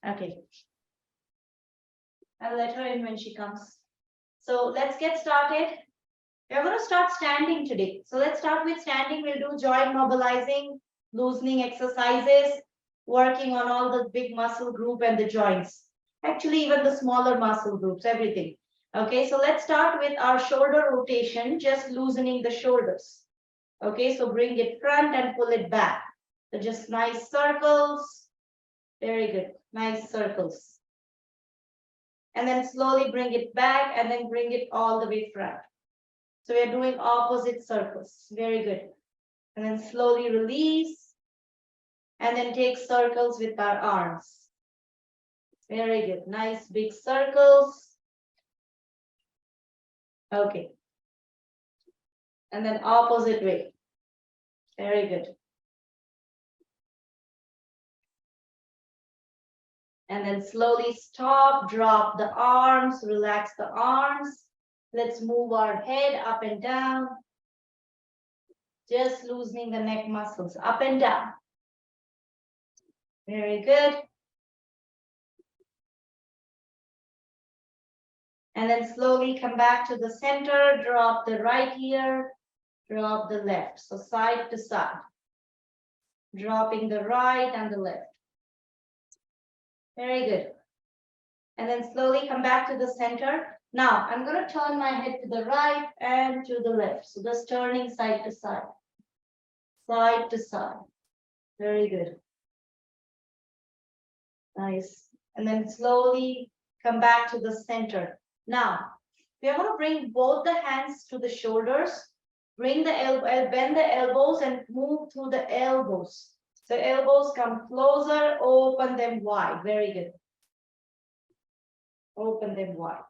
Okay. I'll let her in when she comes. So let's get started. We're going to start standing today. So let's start with standing. We'll do joint mobilizing, loosening exercises, working on all the big muscle group and the joints. Actually, even the smaller muscle groups, everything. Okay, so let's start with our shoulder rotation, just loosening the shoulders. Okay, so bring it front and pull it back. So just nice circles. Very good. Nice circles. And then slowly bring it back and then bring it all the way front. So we're doing opposite circles. Very good. And then slowly release. And then take circles with our arms. Very good. Nice big circles. Okay. And then opposite way. Very good. And then slowly stop, drop the arms, relax the arms. Let's move our head up and down. Just loosening the neck muscles up and down. Very good. And then slowly come back to the center, drop the right ear, drop the left. So side to side. Dropping the right and the left. Very good. And then slowly come back to the center. Now I'm going to turn my head to the right and to the left. So just turning side to side. Side to side. Very good. Nice. And then slowly come back to the center. Now, we are going to bring both the hands to the shoulders. Bring the elbow, bend the elbows and move through the elbows. So elbows come closer, open them wide. Very good. Open them wide.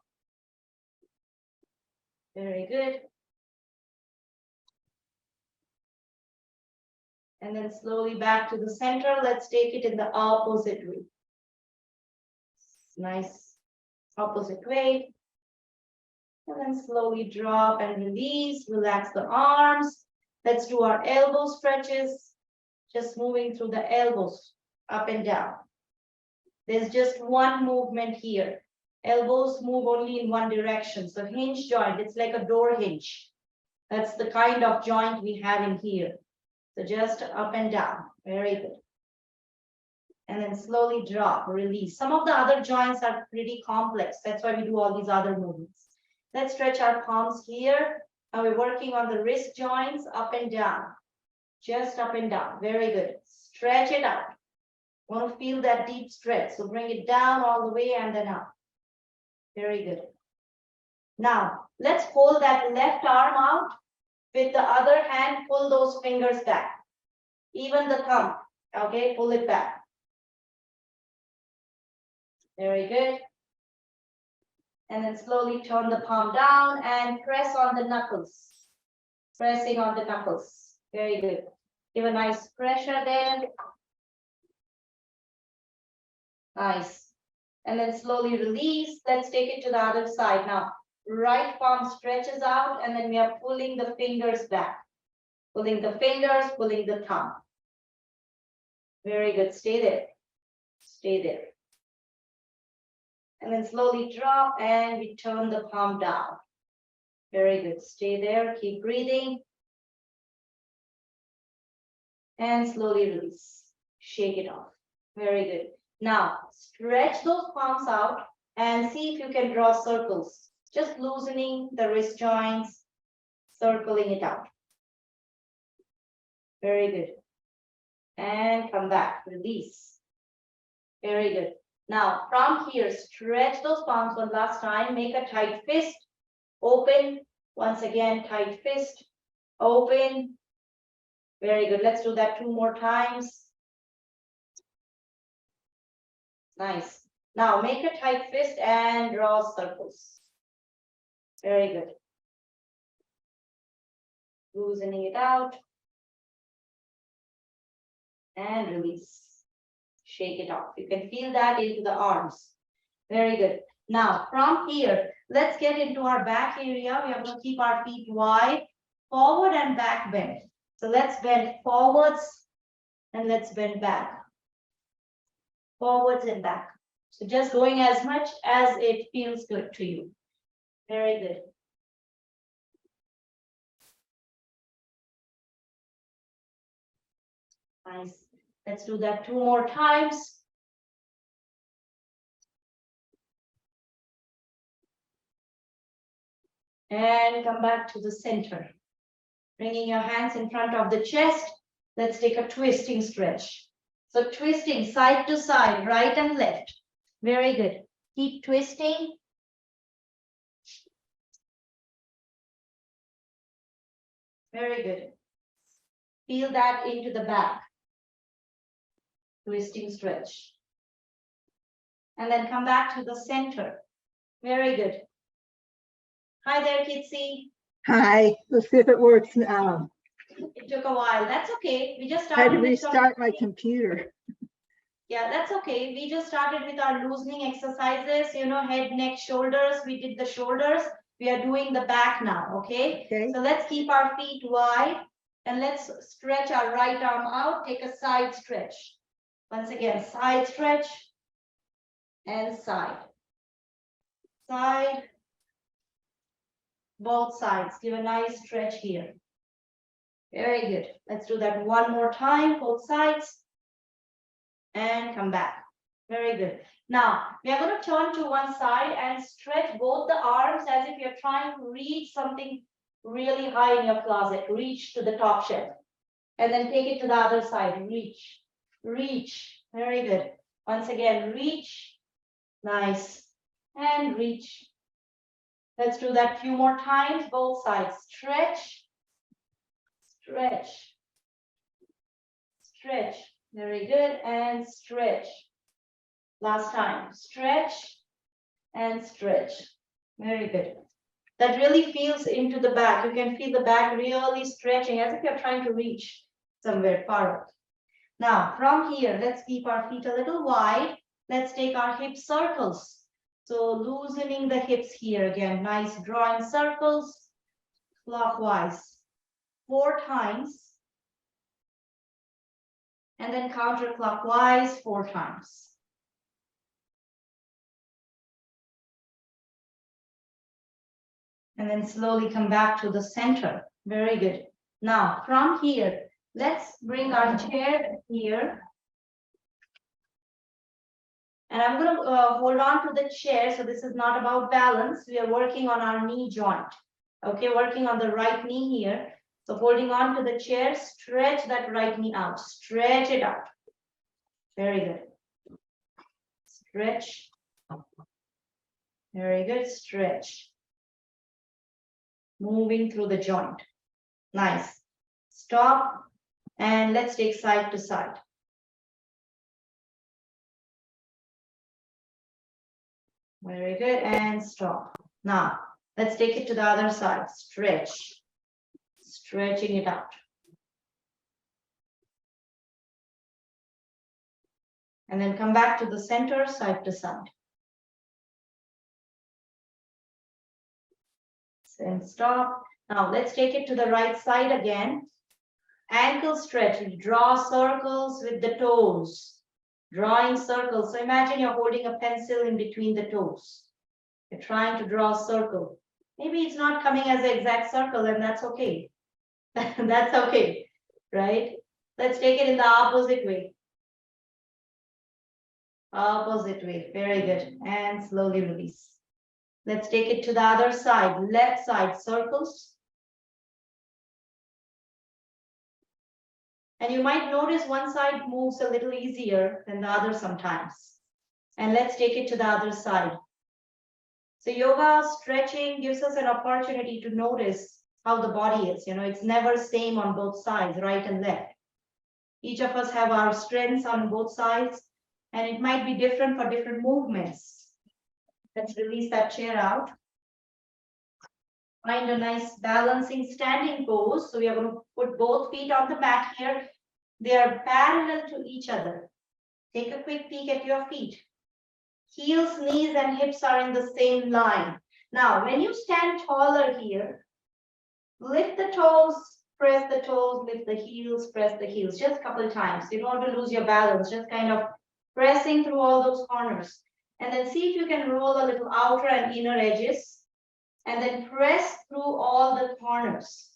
Very good. And then slowly back to the center. Let's take it in the opposite way. Nice. Opposite way. And then slowly drop and release. Relax the arms. Let's do our elbow stretches. Just moving through the elbows up and down. There's just one movement here. Elbows move only in one direction. So hinge joint, it's like a door hinge. That's the kind of joint we have in here. So just up and down. Very good. And then slowly drop, release. Some of the other joints are pretty complex. That's why we do all these other movements. Let's stretch our palms here. Now we're working on the wrist joints up and down. Just up and down. Very good. Stretch it out. Want to feel that deep stretch. So bring it down all the way and then up. Very good. Now, let's pull that left arm out. With the other hand, pull those fingers back. Even the thumb. Okay, pull it back. Very good. And then slowly turn the palm down and press on the knuckles. Pressing on the knuckles. Very good. Give a nice pressure there. Nice. And then slowly release. Let's take it to the other side now. Right palm stretches out and then we are pulling the fingers back. Pulling the fingers, pulling the thumb. Very good. Stay there. Stay there. And then slowly drop and we turn the palm down. Very good. Stay there. Keep breathing. And slowly release. Shake it off. Very good. Now, stretch those palms out and see if you can draw circles. Just loosening the wrist joints, circling it out. Very good. And come back. Release. Very good. Now, from here, stretch those palms one last time. Make a tight fist. Open. Once again, tight fist. Open. Very good. Let's do that 2 more times. Nice. Now, make a tight fist and draw circles. Very good. Loosening it out. And release. Shake it off. You can feel that into the arms. Very good. Now, from here, let's get into our back area. We are going to keep our feet wide, forward and back bend. So let's bend forwards and let's bend back. Forwards and back. So just going as much as it feels good to you. Very good. Nice. Let's do that 2 more times. And come back to the center. Bringing your hands in front of the chest. Let's take a twisting stretch. So twisting side to side, right and left. Very good. Keep twisting. Very good. Feel that into the back. Twisting stretch. And then come back to the center. Very good. Hi there, Kitsy. Hi, let's see if it works now. It took a while. That's okay. We just I had started to with restart my computer. Yeah, that's okay. We just started with our loosening exercises, you know, head, neck, shoulders. We did the shoulders. We are doing the back now, okay? Okay. So let's keep our feet wide and let's stretch our right arm out. Take a side stretch. Once again, side stretch and side. Side. Both sides. Give a nice stretch here. Very good. Let's do that one more time, both sides. And come back. Very good. Now, we are going to turn to one side and stretch both the arms as if you're trying to reach something really high in your closet. Reach to the top shelf. And then take it to the other side. Reach. Reach. Very good. Once again, reach. Nice. And reach. Let's do that a few more times, both sides. Stretch. Stretch. Stretch. Very good. And stretch. Last time. Stretch and stretch. Very good. That really feels into the back. You can feel the back really stretching as if you're trying to reach somewhere far out. Now, from here, let's keep our feet a little wide. Let's take our hip circles. So loosening the hips here again. Nice drawing circles clockwise 4 times. And then counterclockwise 4 times. And then slowly come back to the center. Very good. Now, from here, let's bring our chair here. And I'm going to hold on to the chair. So this is not about balance. We are working on our knee joint. Okay, working on the right knee here. So holding on to the chair, stretch that right knee out. Stretch it out. Very good. Stretch. Very good. Stretch. Moving through the joint. Nice. Stop. And let's take side to side. Very good. And stop. Now, let's take it to the other side. Stretch. Stretching it out. And then come back to the center, side to side. And stop. Now let's take it to the right side again. Ankle stretch. Draw circles with the toes. Drawing circles. So imagine you're holding a pencil in between the toes. You're trying to draw a circle. Maybe it's not coming as an exact circle, and that's okay. That's okay, right? Let's take it in the opposite way. Opposite way. Very good. And slowly release. Let's take it to the other side. Left side, circles. And you might notice one side moves a little easier than the other sometimes. And let's take it to the other side. So yoga stretching gives us an opportunity to notice how the body is. You know, it's never same on both sides, right and left. Each of us have our strengths on both sides, and it might be different for different movements. Let's release that chair out. Find a nice balancing standing pose. So we are going to put both feet on the mat here. They are parallel to each other. Take a quick peek at your feet. Heels, knees, and hips are in the same line. Now, when you stand taller here, lift the toes, press the toes, lift the heels, press the heels. Just a couple of times. You don't want to lose your balance. Just kind of pressing through all those corners. And then see if you can roll a little outer and inner edges. And then press through all the corners.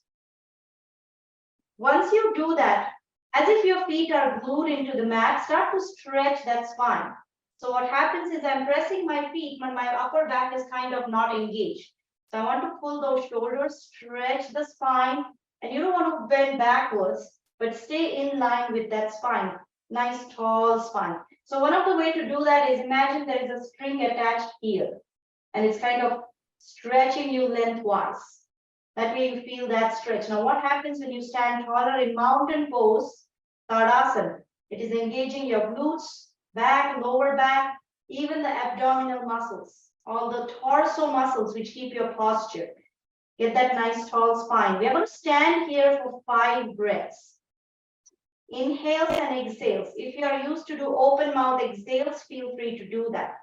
Once you do that, as if your feet are glued into the mat, start to stretch that spine. So what happens is I'm pressing my feet, but my upper back is kind of not engaged. So I want to pull those shoulders, stretch the spine, and you don't want to bend backwards, but stay in line with that spine. Nice tall spine. So one of the way to do that is imagine there is a string attached here, and it's kind of stretching you lengthwise. That way you feel that stretch. Now what happens when you stand taller in mountain pose, Tadasana? It is engaging your glutes, back, lower back, even the abdominal muscles, all the torso muscles which keep your posture. Get that nice tall spine. We are going to stand here for 5 breaths. Inhales and exhales. If you are used to do open mouth exhales, feel free to do that.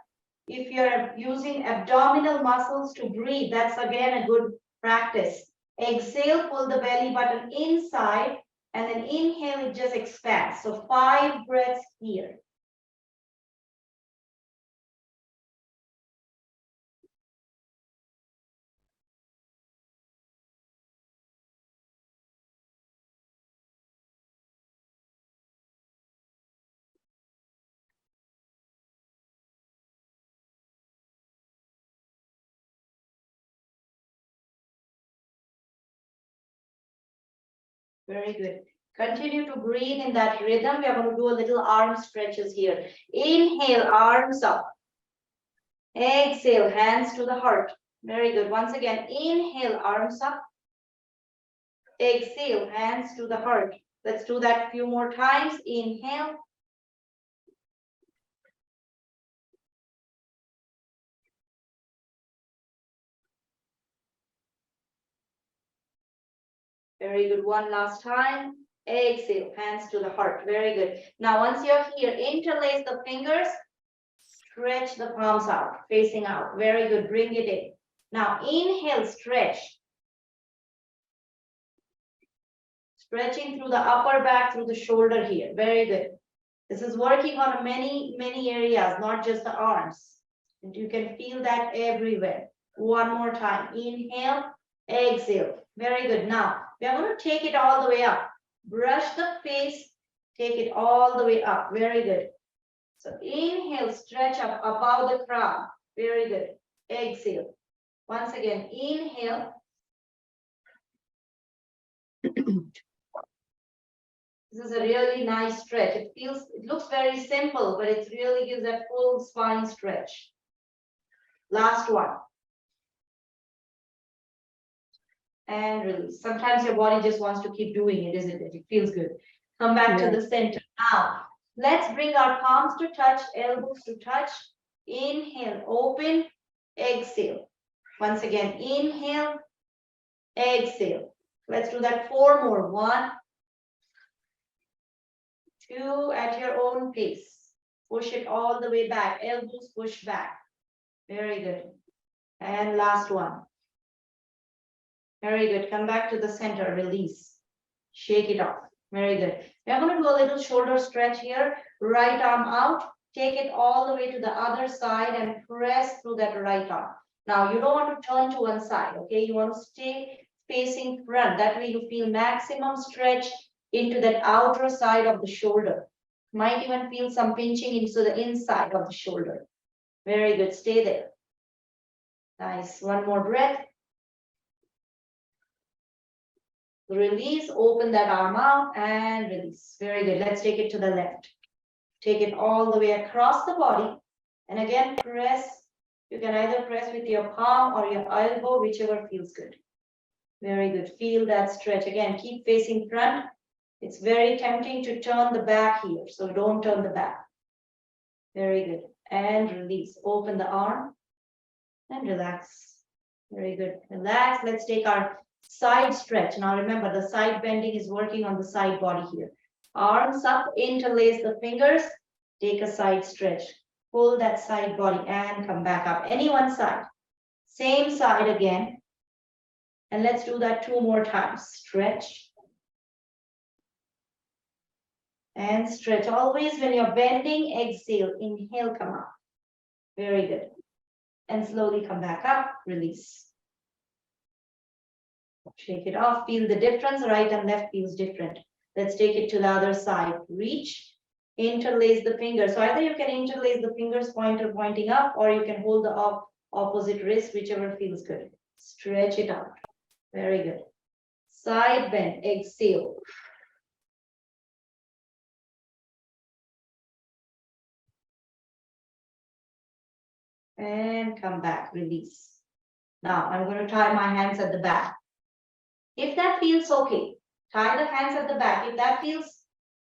If you're using abdominal muscles to breathe, that's again a good practice. Exhale, pull the belly button inside, and then inhale, it just expands. So 5 breaths here. Very good. Continue to breathe in that rhythm. We are going to do a little arm stretches here. Inhale, arms up. Exhale, hands to the heart. Very good. Once again, inhale, arms up. Exhale, hands to the heart. Let's do that a few more times. Inhale. Very good. One last time. Exhale, hands to the heart. Very good. Now, once you're here, interlace the fingers. Stretch the palms out, facing out. Very good. Bring it in. Now, inhale, stretch. Stretching through the upper back, through the shoulder here. Very good. This is working on many areas, not just the arms. And you can feel that everywhere. One more time. Inhale, exhale. Very good. Now, we are going to take it all the way up. Brush the face, take it all the way up. Very good. So inhale, stretch up above the crown. Very good. Exhale. Once again, inhale. This is a really nice stretch. It looks very simple, but it really gives a full spine stretch. Last one. And release. Sometimes your body just wants to keep doing it, isn't it? It feels good. Come back to the center. Now, let's bring our palms to touch, elbows to touch. Inhale, open, exhale. Once again, inhale, exhale. Let's do that 4 more. 1, 2, at your own pace. Push it all the way back. Elbows push back. Very good. And last one. Very good. Come back to the center. Release. Shake it off. Very good. We're going to do a little shoulder stretch here. Right arm out. Take it all the way to the other side and press through that right arm. Now, you don't want to turn to one side, okay? You want to stay facing front. That way you feel maximum stretch into that outer side of the shoulder. Might even feel some pinching into the inside of the shoulder. Very good. Stay there. Nice. One more breath. Release, open that arm out and release. Very good. Let's take it to the left. Take it all the way across the body. And again, press. You can either press with your palm or your elbow, whichever feels good. Very good. Feel that stretch. Again, keep facing front. It's very tempting to turn the back here, so don't turn the back. Very good. And release. Open the arm and relax. Very good. Relax. Let's take our side stretch. Now remember, the side bending is working on the side body here. Arms up, interlace the fingers, take a side stretch. Pull that side body and come back up. Any one side. Same side again. And let's do that 2 more times. Stretch. And stretch. Always when you're bending, exhale. Inhale, come up. Very good. And slowly come back up, release. Shake it off, feel the difference, right and left feels different. Let's take it to the other side. Reach, interlace the fingers. So either you can interlace the fingers, pointer pointing up, or you can hold the opposite wrist, whichever feels good. Stretch it out. Very good. Side bend, exhale. And come back, release. Now I'm going to tie my hands at the back. If that feels okay, tie the hands at the back. If that feels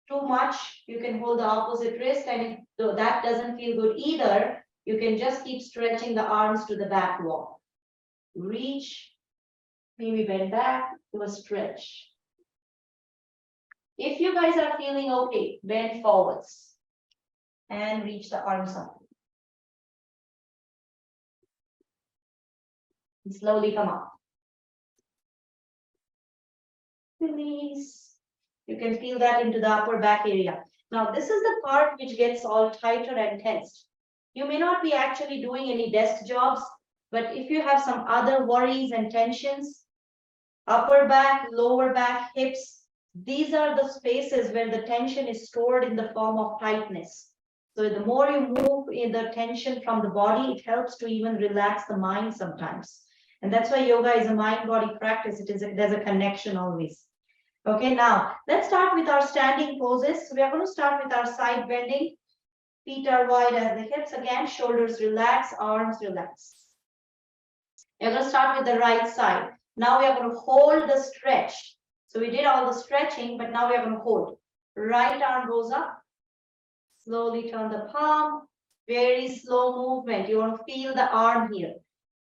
too much, you can hold the opposite wrist, and if that doesn't feel good either, you can just keep stretching the arms to the back wall. Reach, maybe bend back, do a stretch. If you guys are feeling okay, bend forwards and reach the arms up. And slowly come up. Release. You can feel that into the upper back area. Now, this is the part which gets all tighter and tensed. You may not be actually doing any desk jobs, but if you have some other worries and tensions, upper back, lower back, hips, these are the spaces where the tension is stored in the form of tightness. So the more you move in the tension from the body, it helps to even relax the mind sometimes. And that's why yoga is a mind-body practice. There's a connection always. Okay, now let's start with our standing poses. So we are going to start with our side bending. Feet are wide as the hips. Again, shoulders relax, arms relax. We're going to start with the right side. Now we are going to hold the stretch. So we did all the stretching, but now we are going to hold. Right arm goes up. Slowly turn the palm. Very slow movement. You want to feel the arm here.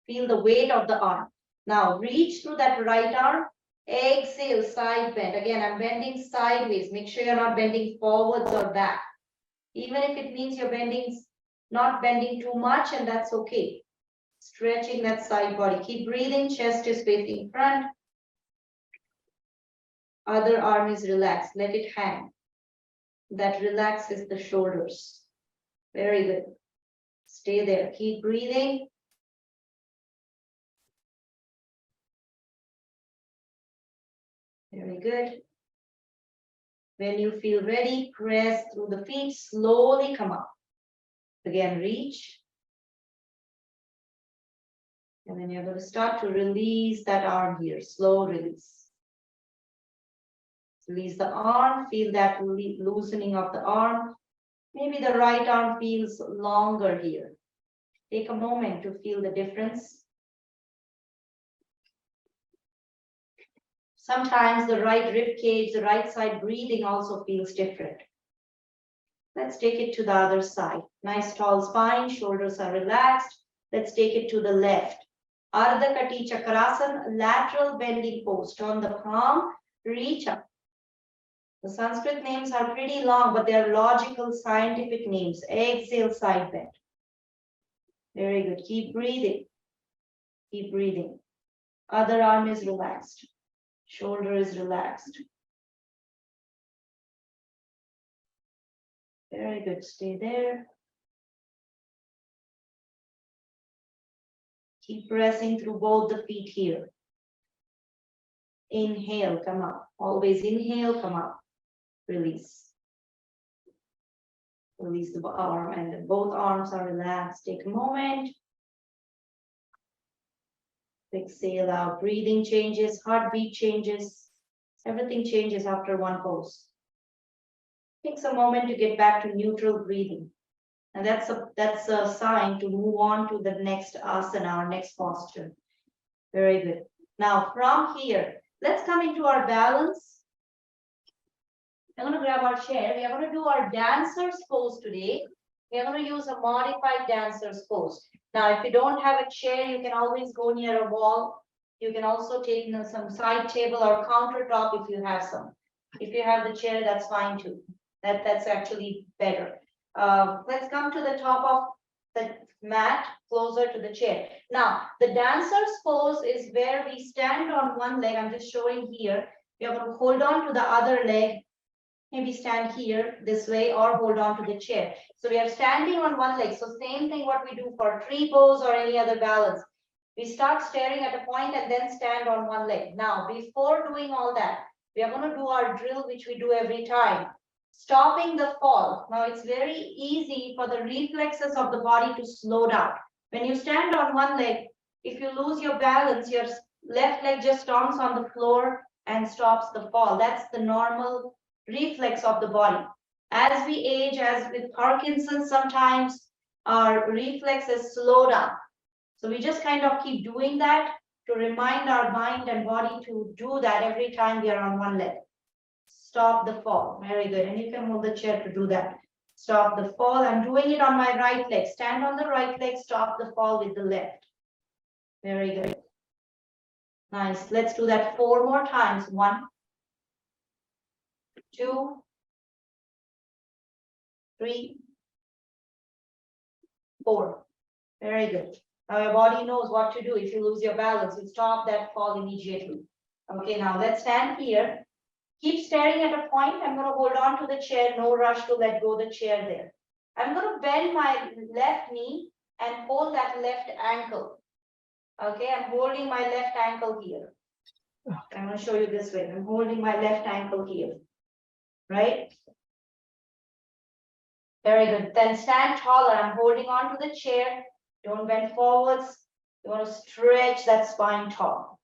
Feel the weight of the arm. Now reach through that right arm. Exhale, side bend. Again, I'm bending sideways. Make sure you're not bending forwards or back. Even if it means you're bending, not bending too much, and that's okay. Stretching that side body. Keep breathing. Chest is facing front. Other arm is relaxed. Let it hang. That relaxes the shoulders. Very good. Stay there. Keep breathing. Very good. When you feel ready, press through the feet, slowly come up. Again, reach. And then you're going to start to release that arm here, slow release. Release the arm, feel that loosening of the arm. Maybe the right arm feels longer here. Take a moment to feel the difference. Sometimes the right rib cage, the right side breathing also feels different. Let's take it to the other side. Nice tall spine, shoulders are relaxed. Let's take it to the left. Ardha Kati Chakrasana, lateral bending pose. Turn the palm, reach up. The Sanskrit names are pretty long, but they are logical, scientific names. Exhale, side bend. Very good. Keep breathing. Keep breathing. Other arm is relaxed. Shoulder is relaxed. Very good. Stay there. Keep pressing through both the feet here. Inhale, come up. Always inhale, come up. Release. Release the arm, and both arms are relaxed. Take a moment. Exhale out. Breathing changes, heartbeat changes. Everything changes after one pose. Takes a moment to get back to neutral breathing. And that's a sign to move on to the next asana, our next posture. Very good. Now from here, let's come into our balance. I'm going to grab our chair. We are going to do our dancer's pose today. We are going to use a modified dancer's pose. Now, if you don't have a chair, you can always go near a wall. You can also take some side table or countertop if you have some. If you have the chair, that's fine too. That's actually better. Let's come to the top of the mat, closer to the chair. Now, the dancer's pose is where we stand on one leg. I'm just showing here. We are going to hold on to the other leg maybe stand here this way or hold on to the chair. So we are standing on one leg. So same thing what we do for tree pose or any other balance. We start staring at a point and then stand on one leg. Now, before doing all that, we are going to do our drill, which we do every time. Stopping the fall. Now, it's very easy for the reflexes of the body to slow down. When you stand on one leg, if you lose your balance, your left leg just stomps on the floor and stops the fall. That's the normal reflex of the body. As we age, as with Parkinson's, sometimes our reflexes slow down. So we just kind of keep doing that to remind our mind and body to do that every time we are on one leg. Stop the fall. Very good. And you can hold the chair to do that. Stop the fall. I'm doing it on my right leg. Stand on the right leg, stop the fall with the left. Very good. Nice. Let's do that 4 more times. 1, 2, 3, 4. Very good. Now your body knows what to do. If you lose your balance, you stop that fall immediately. Okay, now let's stand here. Keep staring at a point. I'm going to hold on to the chair. No rush to let go the chair there. I'm going to bend my left knee and hold that left ankle. Okay, I'm holding my left ankle here. I'm going to show you this way. I'm holding my left ankle here. Right? Very good. Then stand taller. I'm holding on to the chair. Don't bend forwards. You want to stretch that spine tall.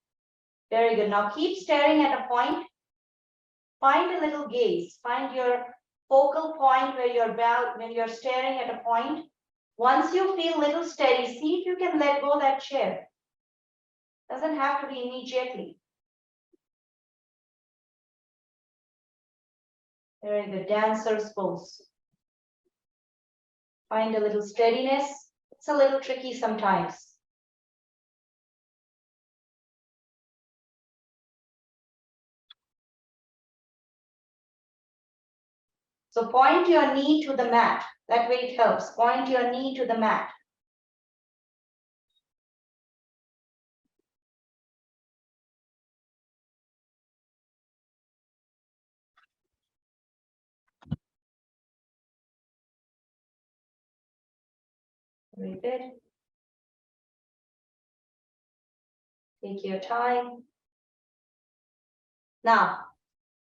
Very good. Now keep staring at a point. Find a little gaze. Find your focal point where when you're staring at a point. Once you feel a little steady, see if you can let go of that chair. Doesn't have to be immediately. Very good. Dancer's pose. Find a little steadiness. It's a little tricky sometimes. So point your knee to the mat. That way it helps. Point your knee to the mat. Very good. Take your time. Now,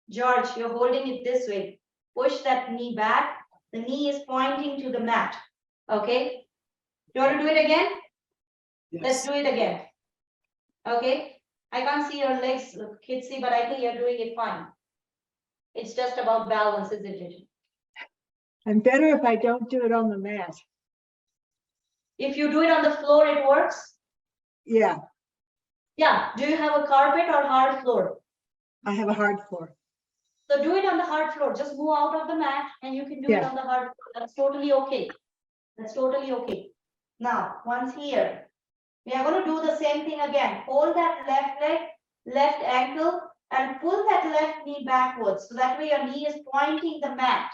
George, you're holding it this way. Push that knee back. The knee is pointing to the mat. Okay? You want to do it again? Yes. Let's do it again. Okay? I can't see your legs, Kitsy, but I think you're doing it fine. It's just about balance, isn't it? I'm better if I don't do it on the mat. If you do it on the floor, it works? Yeah, Yeah. Do you have a carpet or hard floor? I have a hard floor. So do it on the hard floor. Just move out of the mat and you can do it Yeah. on the hard floor. That's totally okay. That's totally okay. Now, once here, we are going to do the same thing again. Hold that left leg, left ankle, and pull that left knee backwards. So that way your knee is pointing the mat.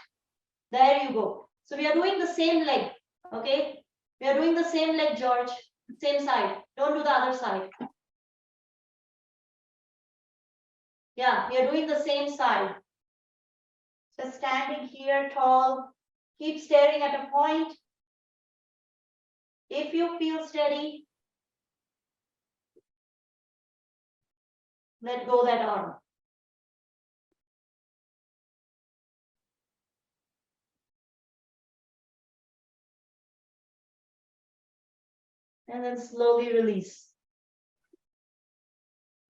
There you go. So we are doing the same leg. Okay? We are doing the same leg, George. Same side. Don't do the other side. Yeah, we are doing the same side. Just standing here tall. Keep staring at a point. If you feel steady, let go that arm. And then slowly release.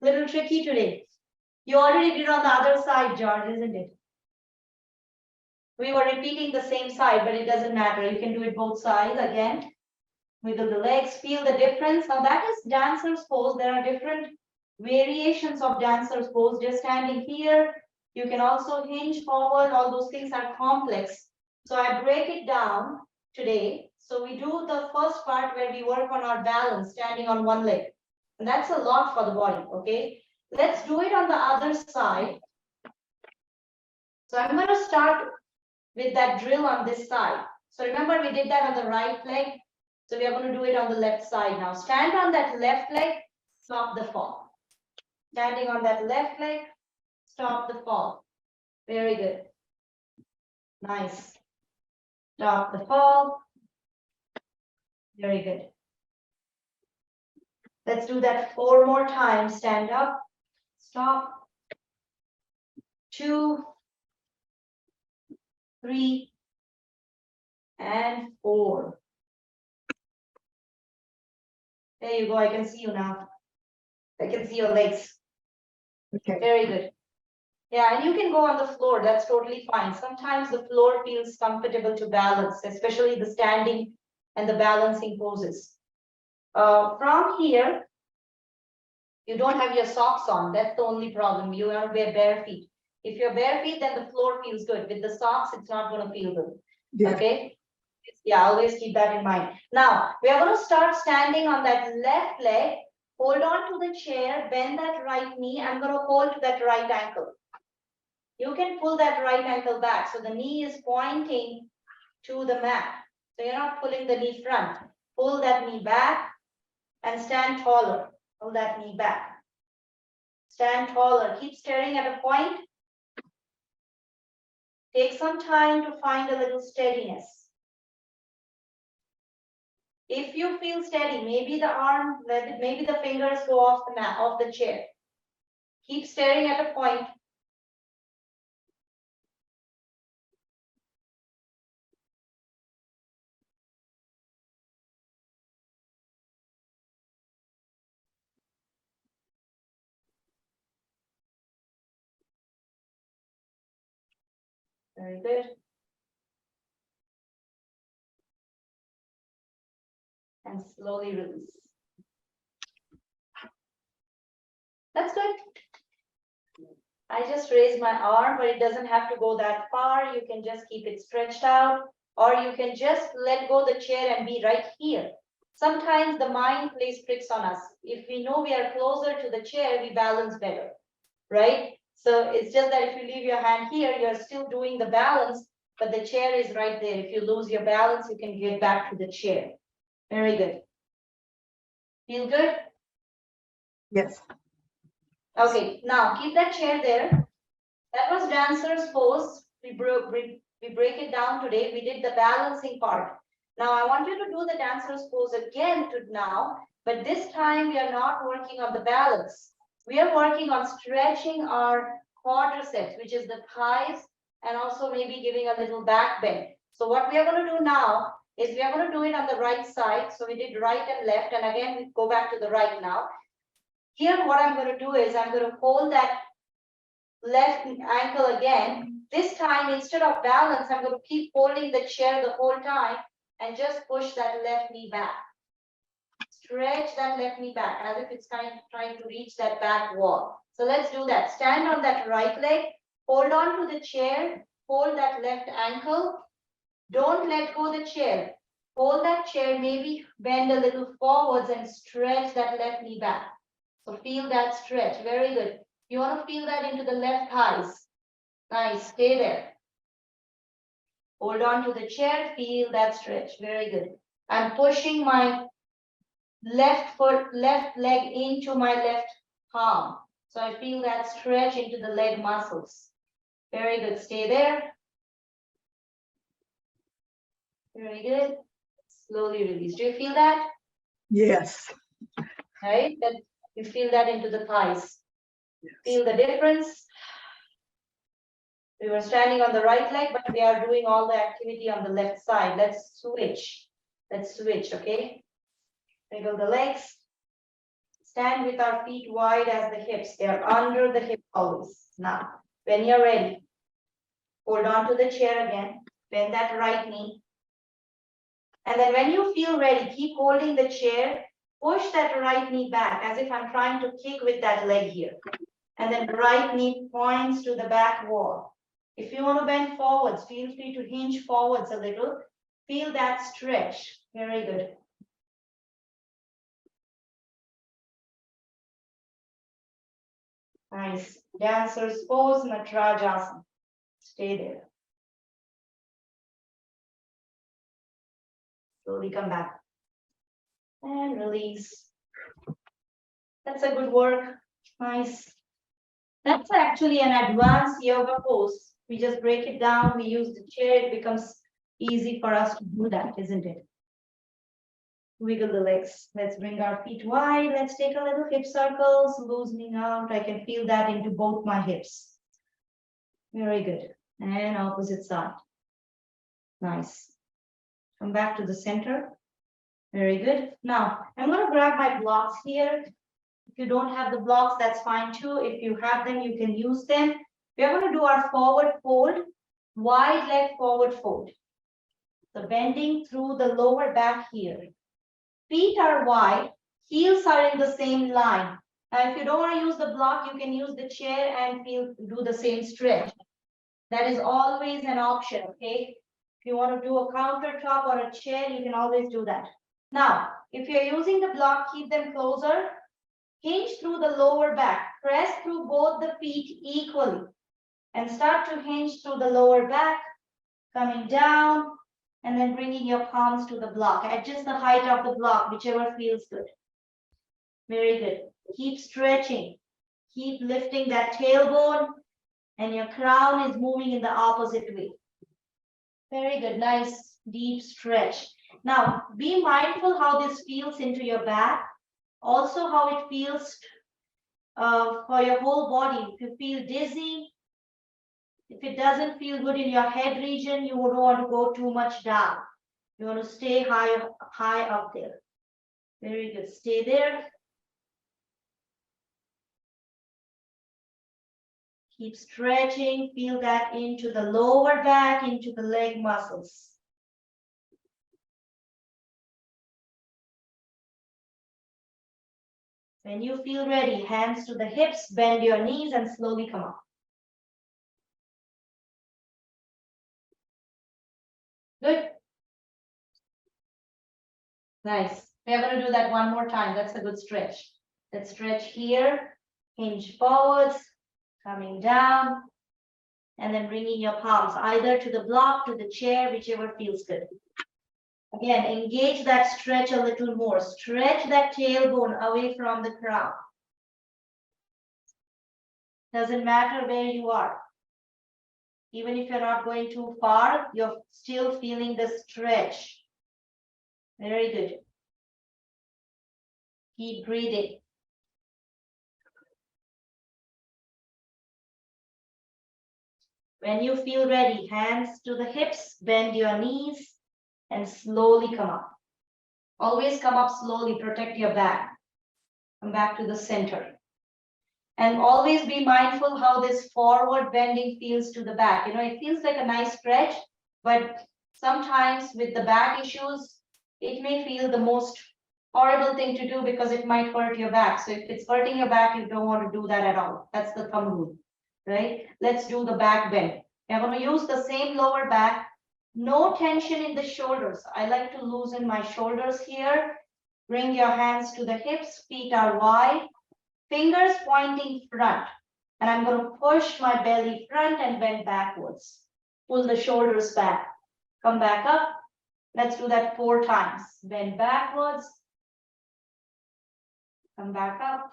Little tricky today. You already did on the other side, George, isn't it? We were repeating the same side, but it doesn't matter. You can do it both sides again. Wiggle the legs, feel the difference. Now that is dancer's pose. There are different variations of dancer's pose. Just standing here. You can also hinge forward. All those things are complex. So I break it down today. So we do the first part where we work on our balance, standing on one leg. And that's a lot for the body, okay? Let's do it on the other side. So I'm going to start with that drill on this side. So remember we did that on the right leg. So we are going to do it on the left side now. Stand on that left leg, stop the fall. Standing on that left leg, stop the fall. Very good. Nice. Stop the fall. Very good. Let's do that 4 more times. Stand up, stop. 2, 3, and 4. There you go. I can see you now. I can see your legs. Okay, Very good. Yeah, and you can go on the floor. That's totally fine. Sometimes the floor feels comfortable to balance, especially the standing and the balancing poses. From here, you don't have your socks on. That's the only problem. You want to wear bare feet. If you're bare feet, then the floor feels good. With the socks, it's not going to feel good. yeah, Okay. Yeah, always keep that in mind. Now, we are going to start standing on that left leg. Hold on to the chair, bend that right knee. I'm going to hold to that right ankle. You can pull that right ankle back. So the knee is pointing to the mat. So you're not pulling the knee front. Pull that knee back and stand taller. Pull that knee back. Stand taller. Keep staring at a point. Take some time to find a little steadiness. If you feel steady, maybe the arm, maybe the fingers go off the mat, off the chair. Keep staring at a point. Very good. And slowly release. That's good. I just raised my arm, but it doesn't have to go that far. You can just keep it stretched out, or you can just let go the chair and be right here. Sometimes the mind plays tricks on us. If we know we are closer to the chair, we balance better, right? So it's just that if you leave your hand here, you're still doing the balance, but the chair is right there. If you lose your balance, you can get back to the chair. Very good. Feel good? yes, Okay, now keep that chair there. That was dancer's pose. We break it down today. We did the balancing part. Now I want you to do the dancer's pose again now, but this time we are not working on the balance. We are working on stretching our quadriceps, which is the thighs, and also maybe giving a little back bend. So what we are going to do now is we are going to do it on the right side. So we did right and left, and again we go back to the right now. Here what I'm going to do is I'm going to hold that left ankle again. This time, instead of balance, I'm going to keep holding the chair the whole time and just push that left knee back. Stretch that left knee back as if it's trying to reach that back wall. So let's do that. Stand on that right leg, hold on to the chair, hold that left ankle. Don't let go the chair. Hold that chair, maybe bend a little forwards and stretch that left knee back. So feel that stretch. Very good. You want to feel that into the left thighs. Nice, stay there. Hold on to the chair, feel that stretch. Very good. I'm pushing my left leg into my left palm. So I feel that stretch into the leg muscles. Very good, stay there. Very good. Slowly release. Do you feel that? yes, Right? That you feel that into the thighs. yes. Feel the difference. We were standing on the right leg, but we are doing all the activity on the left side. Let's switch. Let's switch, okay? Wiggle the legs. Stand with our feet wide as the hips. They are under the hip always. Now, when you're ready, hold on to the chair again. Bend that right knee. And then when you feel ready, keep holding the chair. Push that right knee back as if I'm trying to kick with that leg here. And then right knee points to the back wall. If you want to bend forwards, feel free to hinge forwards a little. Feel that stretch. Very good. Nice. Dancer's pose, Natarajasana. Stay there. Slowly come back. And release. That's a good work. Nice. That's actually an advanced yoga pose. We just break it down, we use the chair, it becomes easy for us to do that, isn't it? Wiggle the legs. Let's bring our feet wide. Let's take a little hip circles, loosening out. I can feel that into both my hips. Very good. And opposite side. Nice. Come back to the center. Very good. Now, I'm going to grab my blocks here. If you don't have the blocks, that's fine too. If you have them, you can use them. We are going to do our forward fold, wide leg forward fold. So bending through the lower back here. Feet are wide, heels are in the same line. Now, if you don't want to use the block, you can use the chair and do the same stretch. That is always an option, okay? If you want to do a countertop or a chair, you can always do that. Now, if you're using the block, keep them closer. Hinge through the lower back. Press through both the feet equally. And start to hinge through the lower back, coming down, and then bringing your palms to the block. Adjust the height of the block, whichever feels good. Very good. Keep stretching. Keep lifting that tailbone, and your crown is moving in the opposite way. Very good. Nice, deep stretch. Now, be mindful how this feels into your back. Also, how it feels for your whole body. If you feel dizzy, if it doesn't feel good in your head region, you don't want to go too much down. You want to stay high up there. Very good. Stay there. Keep stretching. Feel that into the lower back, into the leg muscles. When you feel ready, hands to the hips, bend your knees and slowly come up. Good. Nice. We are going to do that one more time. That's a good stretch. Let's stretch here, hinge forwards, coming down, and then bringing your palms either to the block, to the chair, whichever feels good. Again, engage that stretch a little more. Stretch that tailbone away from the crown. Doesn't matter where you are. Even if you're not going too far, you're still feeling the stretch. Very good. Keep breathing. When you feel ready, hands to the hips, bend your knees, and slowly come up. Always come up slowly, protect your back. Come back to the center. And always be mindful how this forward bending feels to the back. You know, it feels like a nice stretch, but sometimes with the back issues, it may feel the most horrible thing to do because it might hurt your back. So if it's hurting your back, you don't want to do that at all. That's the thumb rule, right? Let's do the back bend. I'm going to use the same lower back. No tension in the shoulders. I like to loosen my shoulders here. Bring your hands to the hips. Feet are wide. Fingers pointing front. And I'm going to push my belly front and bend backwards. Pull the shoulders back. Come back up. Let's do that 4 times. Bend backwards. Come back up.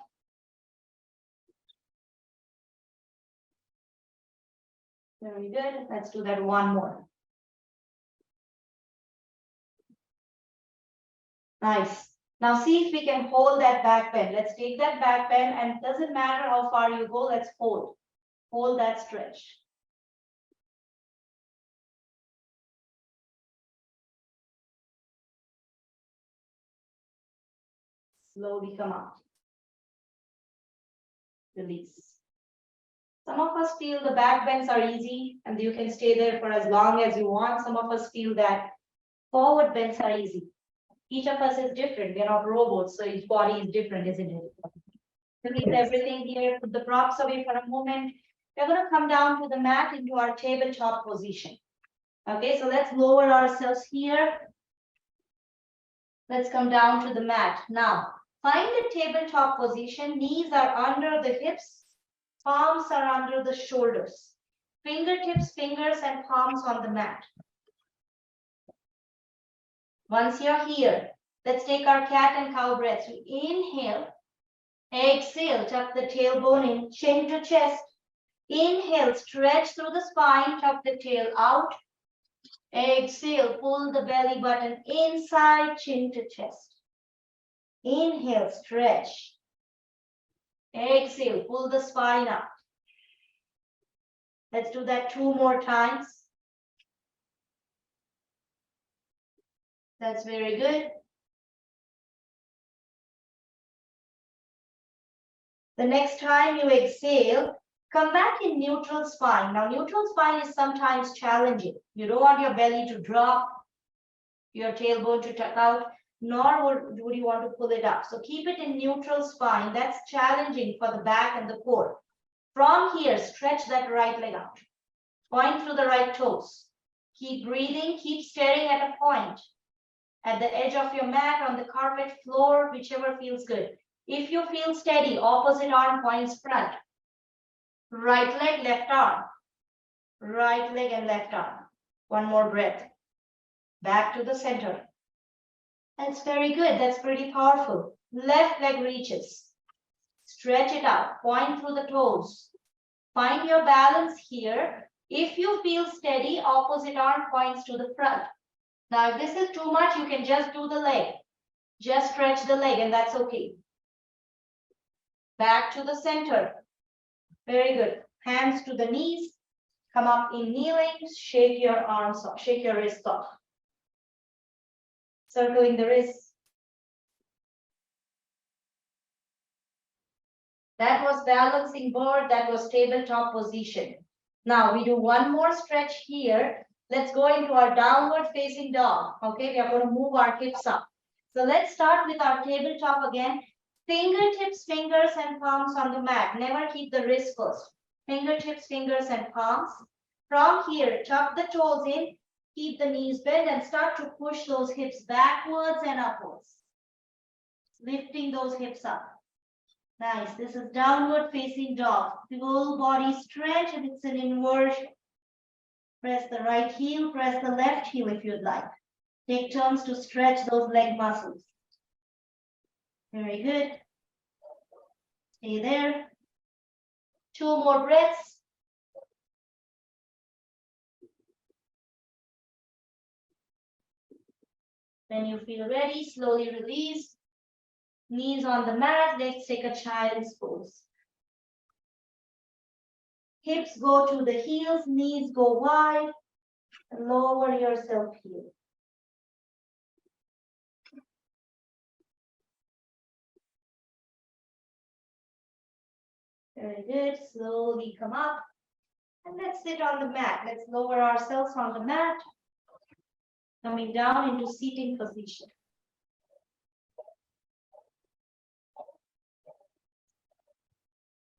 Very good. Let's do that one more. Nice. Now see if we can hold that back bend. Let's take that back bend, and it doesn't matter how far you go, let's hold. Hold that stretch. Slowly come up. Release. Some of us feel the back bends are easy and you can stay there for as long as you want. Some of us feel that forward bends are easy. Each of us is different. We're not robots, so each body is different, isn't it? Release everything here. Put the props away for a moment. We're going to come down to the mat into our tabletop position. Okay, so let's lower ourselves here. Let's come down to the mat. Now, find the tabletop position. Knees are under the hips. Palms are under the shoulders. Fingertips, fingers, and palms on the mat. Once you're here, let's take our cat and cow breaths. We inhale, exhale, tuck the tailbone in, chin to chest. Inhale, stretch through the spine, tuck the tail out. Exhale, pull the belly button inside, chin to chest. Inhale, stretch. Exhale, pull the spine up. Let's do that 2 more times. That's very good. The next time you exhale, come back in neutral spine. Now, neutral spine is sometimes challenging. You don't want your belly to drop, your tailbone to tuck out, nor would you want to pull it up. So keep it in neutral spine. That's challenging for the back and the core. From here, stretch that right leg out. Point through the right toes. Keep breathing, keep staring at a point. At the edge of your mat, on the carpet, floor, whichever feels good. If you feel steady, opposite arm points front. Right leg, left arm. Right leg and left arm. 1 more breath. Back to the center. That's very good. That's pretty powerful. Left leg reaches. Stretch it out. Point through the toes. Find your balance here. If you feel steady, opposite arm points to the front. Now, if this is too much, you can just do the leg. Just stretch the leg, and that's okay. Back to the center. Very good. Hands to the knees. Come up in kneeling. Shake your arms off. Shake your wrists off. Circling the wrists. That was balancing board. That was tabletop position. Now we do 1 more stretch here. Let's go into our downward facing dog. Okay, we are going to move our hips up. So let's start with our tabletop again. Fingertips, fingers, and palms on the mat. Never keep the wrist first. Fingertips, fingers, and palms. From here, tuck the toes in. Keep the knees bent and start to push those hips backwards and upwards. Lifting those hips up. Nice. This is downward facing dog. Full body stretch, and it's an inversion. Press the right heel, press the left heel if you'd like. Take turns to stretch those leg muscles. Very good. Stay there. 2 more breaths. When you feel ready, slowly release. Knees on the mat. Let's take a child's pose. Hips go to the heels, knees go wide. Lower yourself here. Very good. Slowly come up. And let's sit on the mat. Let's lower ourselves on the mat. Coming down into seating position.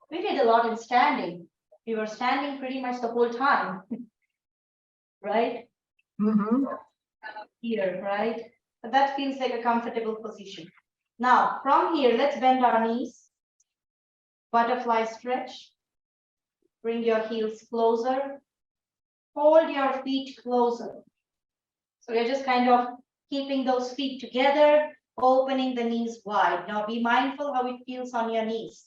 We did a lot in standing. We were standing pretty much the whole time. Right? Mm-hmm. Here, right? But that feels like a comfortable position. Now, from here, let's bend our knees. Butterfly stretch. Bring your heels closer. Hold your feet closer. So we're just kind of keeping those feet together, opening the knees wide. Now be mindful how it feels on your knees.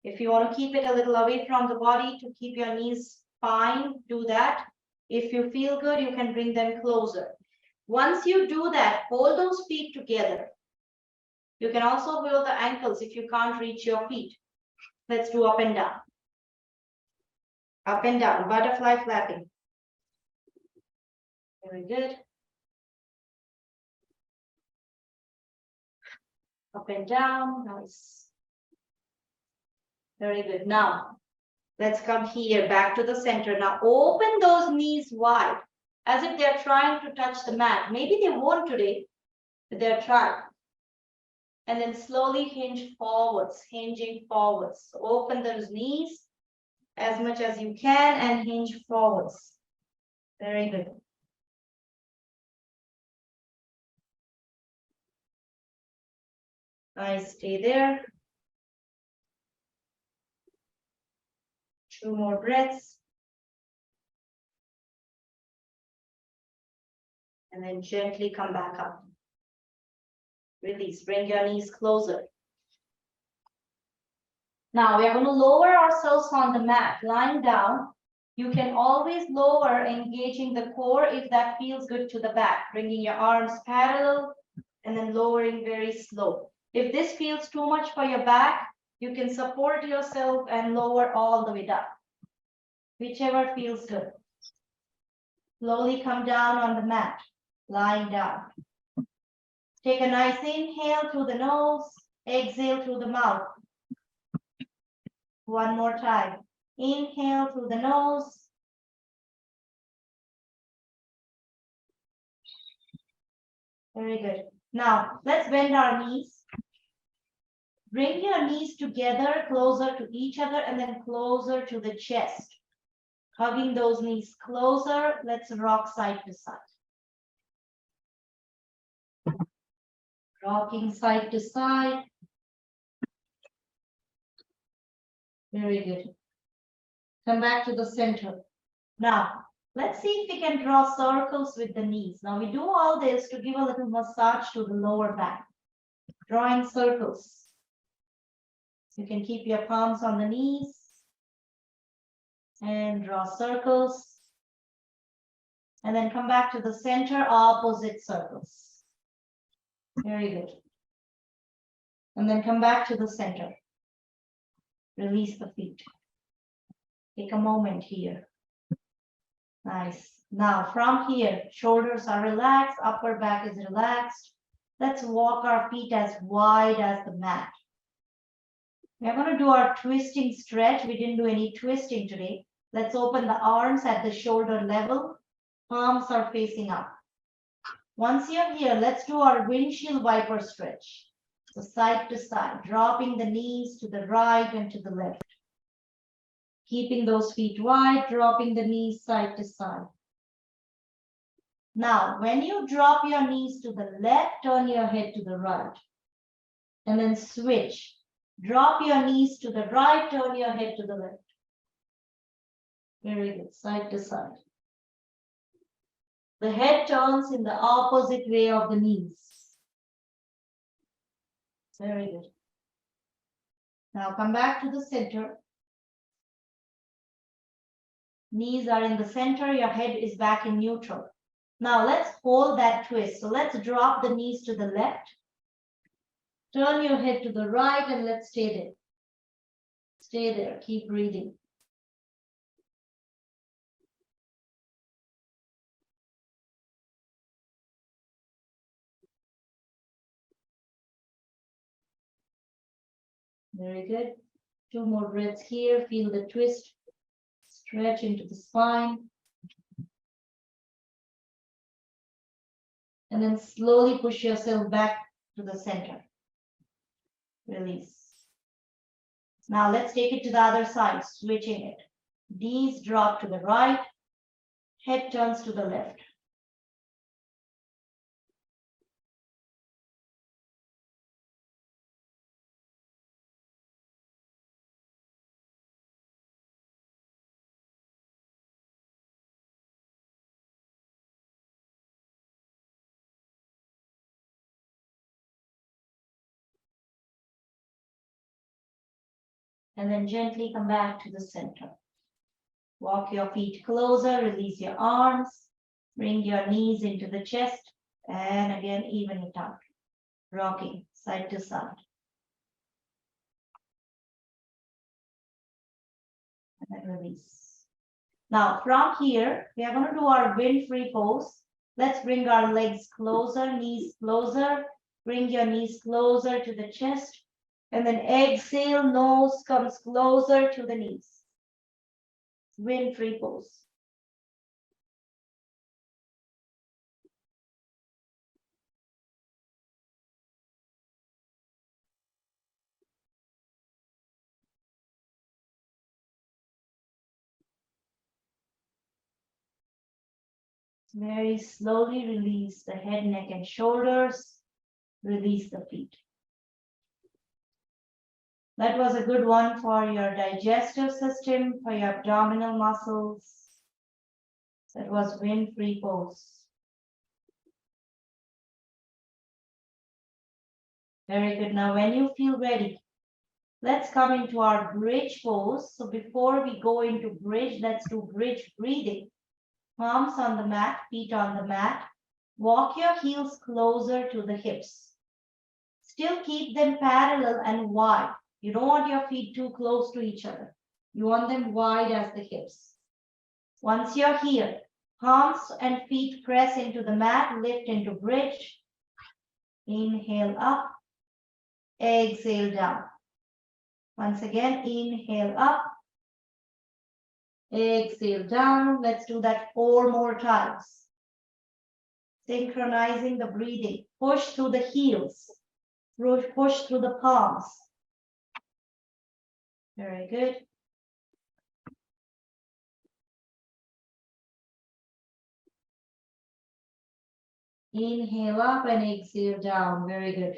If you want to keep it a little away from the body to keep your knees fine, do that. If you feel good, you can bring them closer. Once you do that, hold those feet together. You can also hold the ankles if you can't reach your feet. Let's do up and down. Up and down, butterfly flapping. Very good. Up and down, nice. Very good. Now, let's come here, back to the center. Now, open those knees wide, as if they're trying to touch the mat. Maybe they won't today, but they're trying. And then slowly hinge forwards, hinging forwards. So open those knees as much as you can and hinge forwards. Very good. Nice, stay there. 2 more breaths. And then gently come back up. Release, bring your knees closer. Now we are going to lower ourselves on the mat, lying down. You can always lower, engaging the core if that feels good to the back, bringing your arms parallel and then lowering very slow. If this feels too much for your back, you can support yourself and lower all the way down, whichever feels good. Slowly come down on the mat, lying down. Take a nice inhale through the nose, exhale through the mouth. One more time. Inhale through the nose. Very good. Now, let's bend our knees. Bring your knees together, closer to each other, and then closer to the chest. Hugging those knees closer. Let's rock side to side. Rocking side to side. Very good. Come back to the center. Now, let's see if we can draw circles with the knees. Now, we do all this to give a little massage to the lower back. Drawing circles. You can keep your palms on the knees and draw circles. And then come back to the center, opposite circles. Very good. And then come back to the center. Release the feet. Take a moment here. Nice. Now from here, shoulders are relaxed, upper back is relaxed. Let's walk our feet as wide as the mat. We're going to do our twisting stretch. We didn't do any twisting today. Let's open the arms at the shoulder level. Palms are facing up. Once you're here, let's do our windshield wiper stretch. So side to side, dropping the knees to the right and to the left. Keeping those feet wide, dropping the knees side to side. Now, when you drop your knees to the left, turn your head to the right. And then switch. Drop your knees to the right, turn your head to the left. Very good, side to side. The head turns in the opposite way of the knees. Very good. Now come back to the center. Knees are in the center, your head is back in neutral. Now let's hold that twist. So let's drop the knees to the left. Turn your head to the right and let's stay there. Stay there, keep breathing. Very good. 2 more breaths here. Feel the twist. Stretch into the spine. And then slowly push yourself back to the center. Release. Now let's take it to the other side, switching it. Knees drop to the right. Head turns to the left. And then gently come back to the center. Walk your feet closer, release your arms, bring your knees into the chest, and again, even it out. Rocking side to side. And then release. Now, from here, we are going to do our wind-free pose. Let's bring our legs closer, knees closer. Bring your knees closer to the chest. And then exhale, nose comes closer to the knees. Wind-free pose. Very slowly release the head, neck, and shoulders. Release the feet. That was a good one for your digestive system, for your abdominal muscles. That was wind-free pose. Very good. Now, when you feel ready, Let's come into our bridge pose. So before we go into bridge, let's do bridge breathing. Palms on the mat, feet on the mat. Walk your heels closer to the hips. Still keep them parallel and wide. You don't want your feet too close to each other. You want them wide as the hips. Once you're here, palms and feet press into the mat, lift into bridge. Inhale up, exhale down. Once again, inhale up, exhale down. Let's do that 4 more times. Synchronizing the breathing. Push through the heels. Push through the palms. Very good. Inhale up and exhale down. Very good.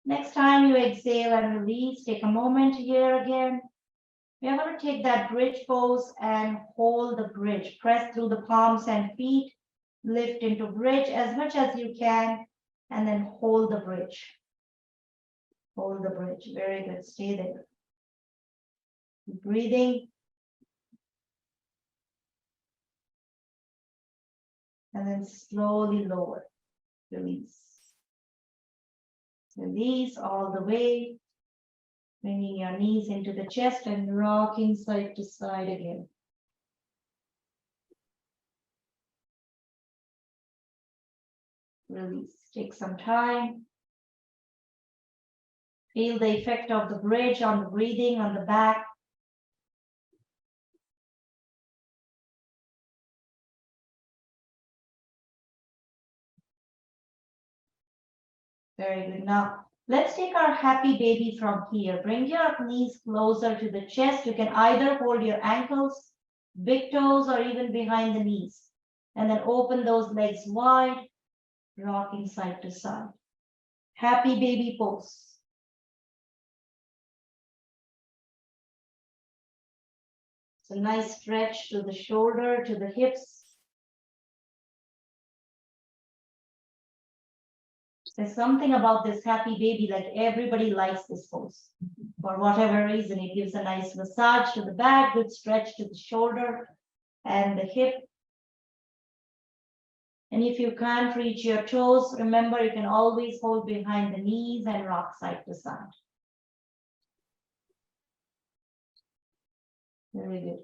Next time you exhale and release, take a moment here again. We're going to take that bridge pose and hold the bridge. Press through the palms and feet. Lift into bridge as much as you can, and then hold the bridge. Hold the bridge. Very good. Stay there. Breathing. And then slowly lower. Release. Release all the way. Bringing your knees into the chest and rocking side to side again. Release. Take some time. Feel the effect of the bridge on the breathing, on the back. Very good. Now, let's take our happy baby from here. Bring your knees closer to the chest. You can either hold your ankles, big toes, or even behind the knees. And then open those legs wide, rocking side to side. Happy baby pose. It's a nice stretch to the shoulder, to the hips. There's something about this happy baby, like everybody likes this pose. For whatever reason, it gives a nice massage to the back, good stretch to the shoulder and the hip. And if you can't reach your toes, remember you can always hold behind the knees and rock side to side. Very good.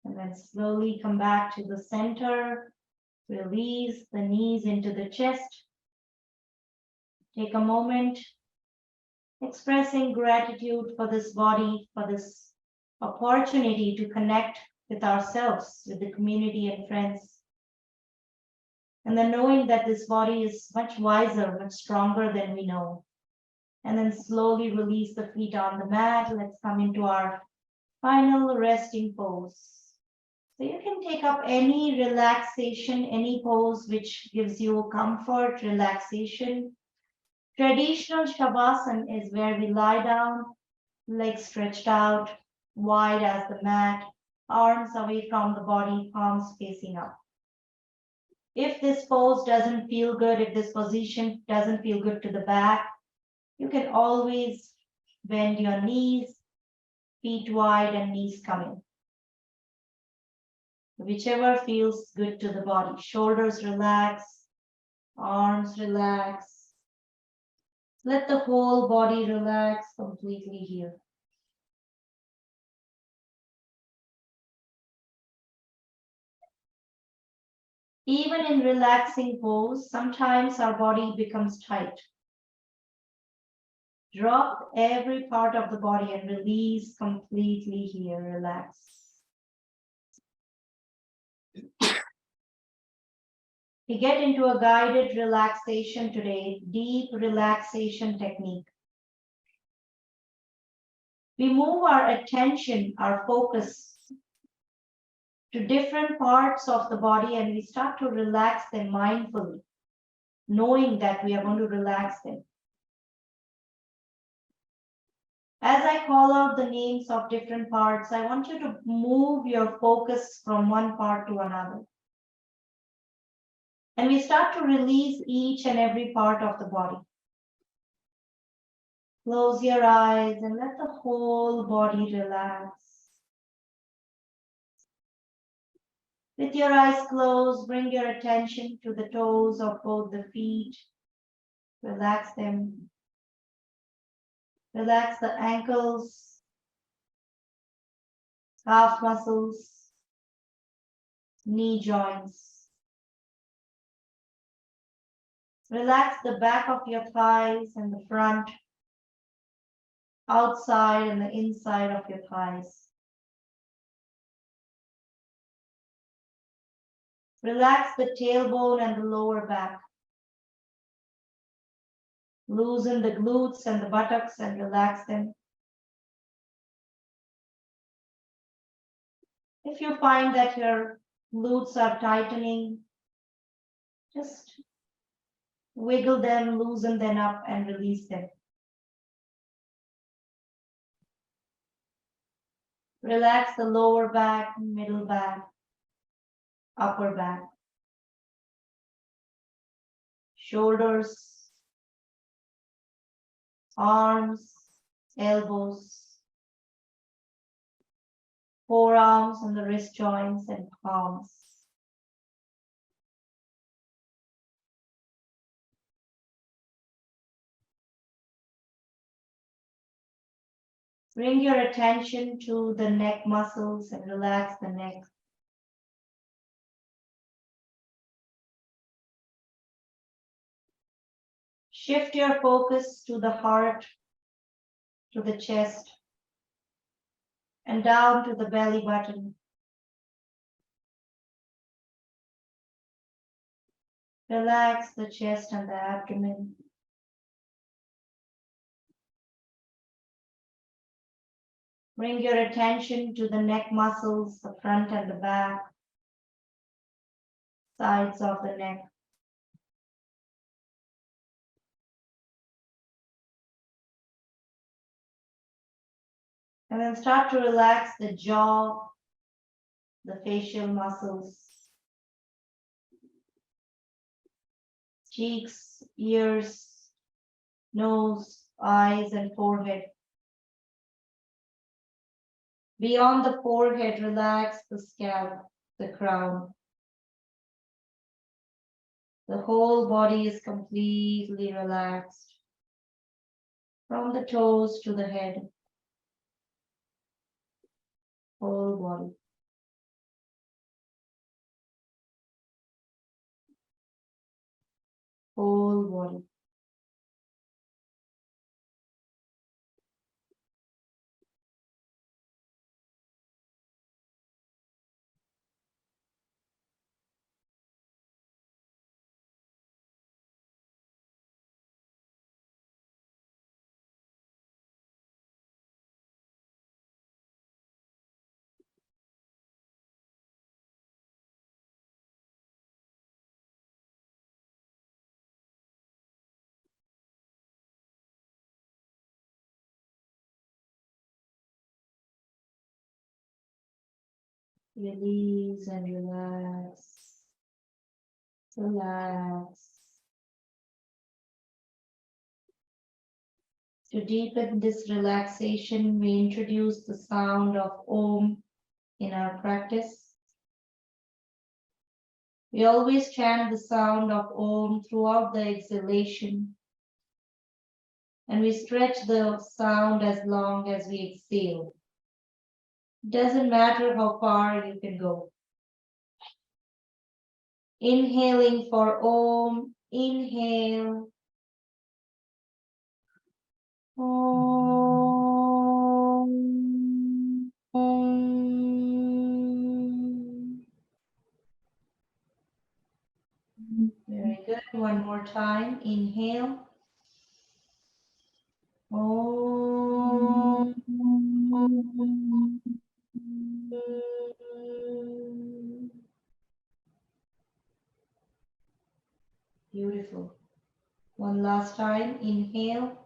And then slowly come back to the center. Release the knees into the chest. Take a moment, expressing gratitude for this body, for this opportunity to connect with ourselves, with the community and friends. And then knowing that this body is much wiser, much stronger than we know. And then slowly release the feet on the mat. Let's come into our final resting pose. So you can take up any relaxation, any pose which gives you comfort, relaxation. Traditional Shavasana is where we lie down, legs stretched out, wide as the mat, arms away from the body, palms facing up. If this pose doesn't feel good, if this position doesn't feel good to the back, you can always bend your knees, feet wide and knees coming. Whichever feels good to the body. Shoulders relax, arms relax. Let the whole body relax completely here. Even in relaxing pose, sometimes our body becomes tight. Drop every part of the body and release completely here. Relax. We get into a guided relaxation today, deep relaxation technique. We move our attention, our focus to different parts of the body and we start to relax them mindfully, knowing that we are going to relax them. As I call out the names of different parts, I want you to move your focus from one part to another. And we start to release each and every part of the body. Close your eyes and let the whole body relax. With your eyes closed, bring your attention to the toes of both the feet. Relax them. Relax the ankles, calf muscles, knee joints. Relax the back of your thighs and the front, outside and the inside of your thighs. Relax the tailbone and the lower back. Loosen the glutes and the buttocks and relax them. If you find that your glutes are tightening, just wiggle them, loosen them up and release them. Relax the lower back, middle back, upper back, shoulders, arms, elbows, forearms and the wrist joints and palms. Bring your attention to the neck muscles and relax the neck. Shift your focus to the heart, to the chest, and down to the belly button. Relax the chest and the abdomen. Bring your attention to the neck muscles, the front and the back, sides of the neck. And then start to relax the jaw, the facial muscles, cheeks, ears, nose, eyes, and forehead. Beyond the forehead, relax the scalp, the crown. The whole body is completely relaxed, from the toes to the head. Whole body. Whole body. Release and relax. Relax. To deepen this relaxation, we introduce the sound of Om in our practice. We always chant the sound of Om throughout the exhalation, and we stretch the sound as long as we exhale. It doesn't matter how far you can go. Inhaling for Om, inhale. Om. Om. Very good. One more time. Inhale. Om. Beautiful. One last time. Inhale.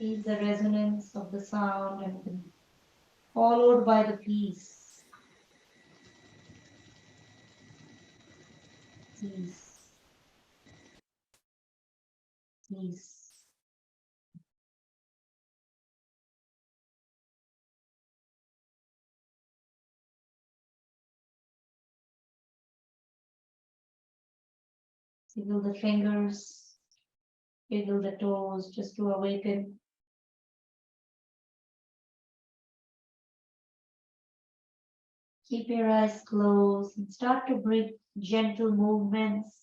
Feel the resonance of the sound and then followed by the peace. Peace. Peace. Wiggle the fingers, wiggle the toes just to awaken. Keep your eyes closed and start to bring gentle movements.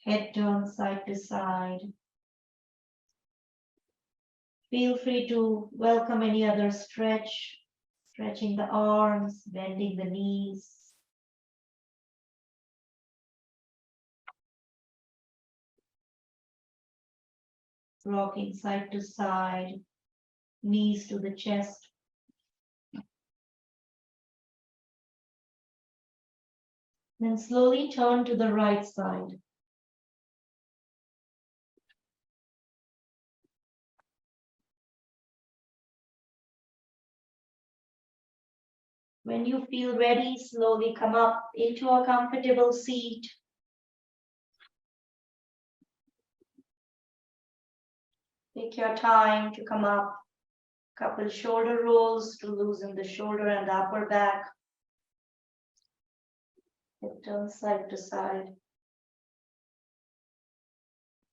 Head turned side to side. Feel free to welcome any other stretch, stretching the arms, bending the knees. Rocking side to side, knees to the chest. Then slowly turn to the right side. When you feel ready, slowly come up into a comfortable seat. Take your time to come up. Couple shoulder rolls to loosen the shoulder and the upper back. Head turn side to side.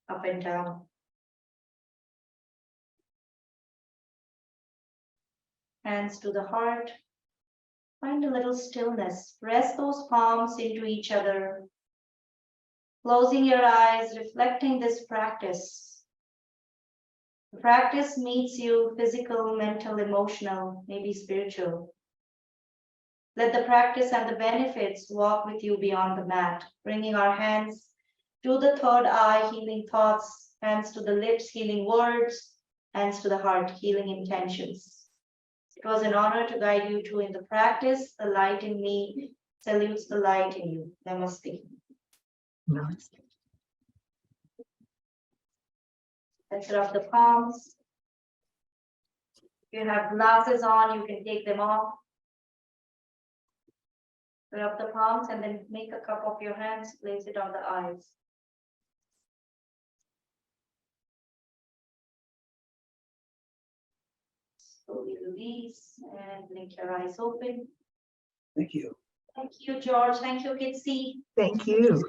Up and down. Hands to the heart. Find a little stillness. Press those palms into each other. Closing your eyes, reflecting this practice. The practice meets you physical, mental, emotional, maybe spiritual. Let the practice and the benefits walk with you beyond the mat, bringing our hands to the third eye, healing thoughts, hands to the lips, healing words, hands to the heart, healing intentions. It was an honor to guide you through in the practice. The light in me salutes the light in you. Namaste. Namaste. Let's rub the palms. If you have glasses on, you can take them off. Rub the palms and then make a cup of your hands, place it on the eyes. Slowly release and blink your eyes open. Thank you. Thank you, George. Thank you, Kitsy. Thank you.